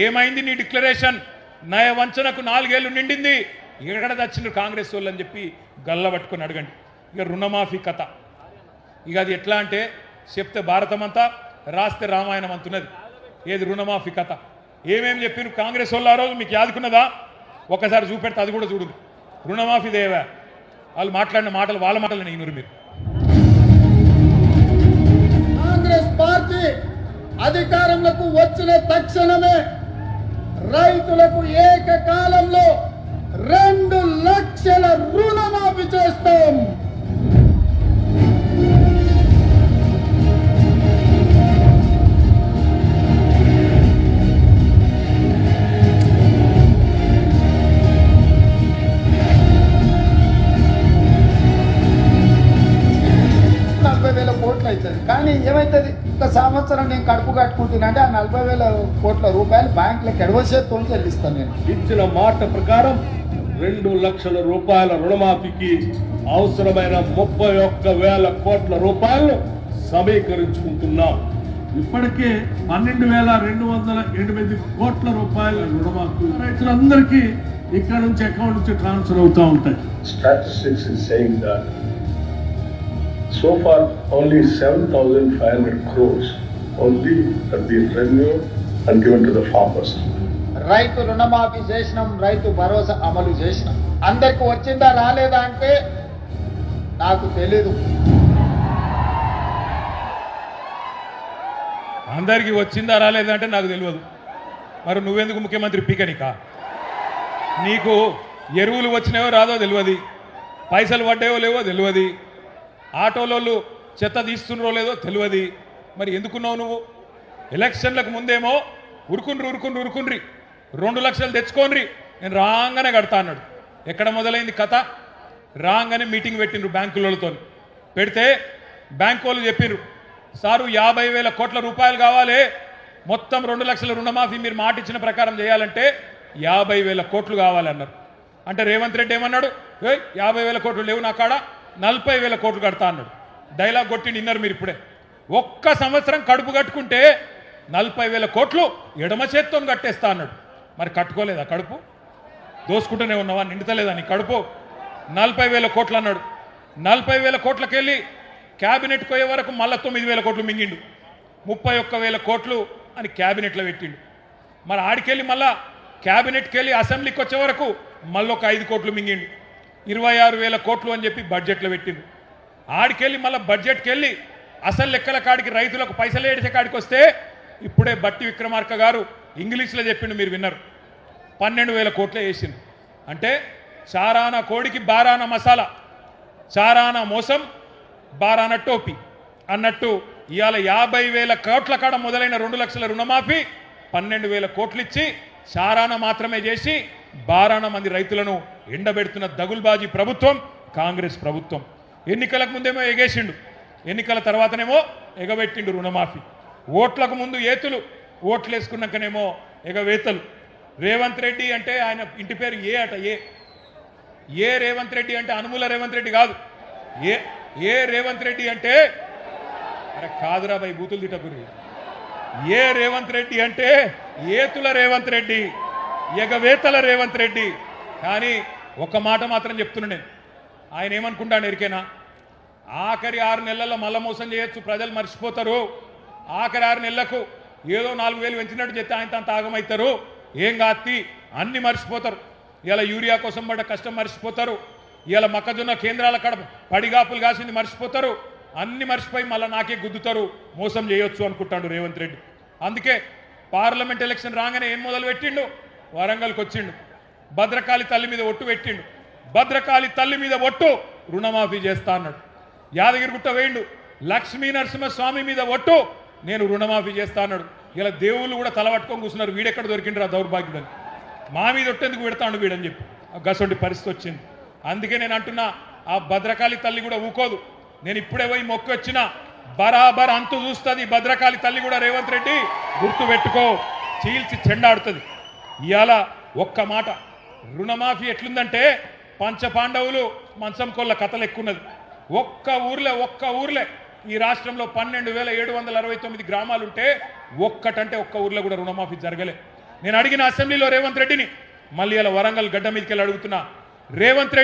ఏమైంది నీ డిక్లరేషన్? నయ వంచనకు 4 ఏళ్ళు నిండింది, ఎక్కడ తెచ్చిండ్రు కాంగ్రెస్ వాళ్ళు అని చెప్పి గల్ల పట్టుకొని అడగండి. ఇక రుణమాఫీ కథ, ఇక అది ఎట్లా అంటే చెప్తే భారతం అంతా, రాస్తే రామాయణం అంటున్నది. ఏది రుణమాఫీ కథ? ఏమేమి చెప్పిన కాంగ్రెస్ వాళ్ళు ఆ రోజు మీకు యాదుకున్నదా? ఒకసారి చూపెడితే అది కూడా చూడు. రుణమాఫీ దేవా వాళ్ళు మాట్లాడిన మాటలు వాళ్ళ మాటలు నేను మీరు. కాంగ్రెస్ పార్టీ అధికారంలోకి వచ్చిన తక్షణమే రైతులకు ఏకకాలంలో 2 లక్షల రుణమాఫీ చేస్తాం. అవుతుంది కానీ ఏమవుతుంది, ఒక సంవత్సరం నేను కడుపు కట్టుకుంటున్నా అంటే ఆ 40,000 కోట్ల రూపాయలు బ్యాంకులకు ఎడవసేతో చెల్లిస్తాను. నేను ఇచ్చిన మాట ప్రకారం 2 లక్షల రూపాయల రుణమాఫీకి అవసరమైన 31,000 కోట్ల రూపాయలు సమీకరించుకుంటున్నాం. ఇప్పటికే 12,208 కోట్ల రూపాయల రుణమాఫీ రైతులందరికీ ఇక్కడ నుంచి అకౌంట్ నుంచి ట్రాన్స్ఫర్ అవుతూ ఉంటాయి. Statistics is saying that so far only 7,500 crores only have been revenue and given to the farmers. రైతు రుణమాఫీ చేసినాం, రైతు భరోసా అమలు చేసినాం. అందరికి వచ్చిందా రాలేదా అంటే నాకు తెలీదు. అందరికి వచ్చిందా రాలేదా అంటే నాకు తెలియదు. మరి నువ్వెందుకు ముఖ్యమంత్రి పీకనికా? నీకు ఎరువులు వచ్చినాయో రాదో తెలియదు, పైసలు పడ్డాయో లేవో తెలియదు, ఆటోలోళ్ళు చెత్త తీస్తున్నారో లేదో తెలియదు. మరి ఎందుకున్నావు నువ్వు? ఎలక్షన్లకు ముందేమో ఉరుకుండ్రి 2 లక్షలు తెచ్చుకోండి నేను రాగానే కడతా అన్నాడు. ఎక్కడ మొదలైంది కథ? రాగానే మీటింగ్ పెట్టిండ్రు బ్యాంకులతో. పెడితే బ్యాంకు వాళ్ళు చెప్పిర్రు, సారు 50,000 కోట్ల రూపాయలు కావాలి, మొత్తం 2 లక్షల రుణమాఫీ మీరు మాట ఇచ్చిన ప్రకారం చేయాలంటే 50,000 కోట్లు కావాలన్నారు. అంటే రేవంత్ రెడ్డి ఏమన్నాడు, 50,000 కోట్లు లేవు నా కాడ, 40,000 కోట్లు కడతా అన్నాడు. డైలాగ్ కొట్టిండి విన్నారు మీరు ఇప్పుడే. ఒక్క సంవత్సరం కడుపు కట్టుకుంటే 40,000 కోట్లు ఎడమ చేత్తో కట్టేస్తా అన్నాడు. మరి కట్టుకోలేదా కడుపు? దోసుకుంటూనే ఉన్నావా? నిండుతలేదా నీ కడుపు? 40,000 కోట్లు అన్నాడు. 40,000 కోట్లకెళ్ళి క్యాబినెట్కి పోయే వరకు మళ్ళీ 9,000 కోట్లు మింగిండు. 31,000 కోట్లు అని క్యాబినెట్లో పెట్టిండు. మరి ఆడికెళ్ళి మళ్ళా క్యాబినెట్కి వెళ్ళి అసెంబ్లీకి వచ్చే వరకు మళ్ళీ ఒక 5 కోట్లు మింగిండు. 26,000 కోట్లు అని చెప్పి బడ్జెట్లో పెట్టిండు. ఆడికెళ్ళి మళ్ళీ బడ్జెట్కి వెళ్ళి అసలు లెక్కల కాడికి రైతులకు పైసలు ఏడిసే కాడికి వస్తే ఇప్పుడే బట్టి విక్రమార్క గారు ఇంగ్లీష్లో చెప్పిండు, మీరు విన్నారు. 12,000 కోట్లే వేసిండు. అంటే చారానా కోడికి బారానా మసాలా, చారానా మోసం బారానా టోపీ అన్నట్టు ఇవాళ 50,000 కోట్ల కాడ మొదలైన 2 లక్షల రుణమాఫీ 12,000 కోట్లు ఇచ్చి చారానా మాత్రమే చేసి బారానా మంది రైతులను ఎండబెడుతున్న దగుల్బాజీ ప్రభుత్వం కాంగ్రెస్ ప్రభుత్వం. ఎన్నికలకు ముందేమో ఎగేసిండు, ఎన్నికల తర్వాతనేమో ఎగబెట్టిండు రుణమాఫీ. ఓట్లకు ముందు ఏతులు, ఓట్లు వేసుకున్నాకనేమో ఎగవేతలు. రేవంత్ రెడ్డి అంటే ఆయన ఇంటి పేరు ఏ అట, ఏ రేవంత్ రెడ్డి అంటే అనుమూల రేవంత్ రెడ్డి కాదు. ఏ రేవంత్ రెడ్డి అంటే అరే కాదురా భయ్ బూతులు తిట్టకురి. ఏ రేవంత్ రెడ్డి అంటే ఏతుల రేవంత్ రెడ్డి, ఎగవేతల రేవంత్ రెడ్డి. కానీ ఒక మాట మాత్రం చెప్తున్నా నేను, ఆయన ఏమనుకుంటాను ఎరికేనా, ఆఖరి 6 నెలల్లో మళ్ళా మోసం చేయొచ్చు, ప్రజలు మర్చిపోతారు. ఆఖరి 6 నెలలకు ఏదో 4,000 పెంచినట్టు చెప్తే ఆయన అంత ఆగమవుతారు, ఏం కాత్తి అన్ని మర్చిపోతారు. ఇలా యూరియా కోసం పడ్డ కష్టం మర్చిపోతారు, ఇలా మొక్కజొన్న కేంద్రాల కడ పడిగాపులు కాసింది మర్చిపోతారు, అన్ని మర్చిపోయి మళ్ళీ నాకే గుద్దుతారు, మోసం చేయొచ్చు అనుకుంటాడు రేవంత్ రెడ్డి. అందుకే పార్లమెంట్ ఎలక్షన్ రాగానే ఏం మొదలు పెట్టిండు, వరంగల్కి వచ్చిండు, భద్రకాళి తల్లి మీద ఒట్టు పెట్టిండు. భద్రకాళి తల్లి మీద ఒట్టు రుణమాఫీ చేస్తా అన్నాడు. యాదగిరిగుట్ట వేయిండు, లక్ష్మీ నరసింహస్వామి మీద ఒట్టు నేను రుణమాఫీ చేస్తా అన్నాడు. ఇలా దేవుళ్ళు కూడా తలపట్టుకొని కూర్చున్నారు, వీడెక్కడ దొరికిండ్రు ఆ దౌర్భాగ్యుడని, మా మీద ఒట్టేందుకు పెడతాడు వీడని చెప్పి గసొంటి పరిస్థితి వచ్చింది. అందుకే నేను అంటున్నా, ఆ భద్రకాళి తల్లి కూడా ఊకోదు. నేను ఇప్పుడే పోయి మొక్కి వచ్చినా బరాబర్ అంతు చూస్తుంది భద్రకాళి తల్లి కూడా. రేవంత్ రెడ్డి గుర్తు పెట్టుకో, చీల్చి చెండాడుతుంది. ఇవాళ ఒక్క మాట, రుణమాఫీ ఎట్లుందంటే పంచపాండవులు మంచం కొల్ల కథలు ఎక్కున్నది. ఒక్క ఊర్లే ఈ రాష్ట్రంలో 12,769 గ్రామాలుంటే ఒక్క ఊర్లో కూడా రుణమాఫీ జరగలే. నేను అడిగిన అసెంబ్లీలో రేవంత్ రెడ్డిని, మళ్ళీ అలా వరంగల్ గడ్డ మీదకి వెళ్ళి అడుగుతున్నా, రేవంత్ రెడ్డి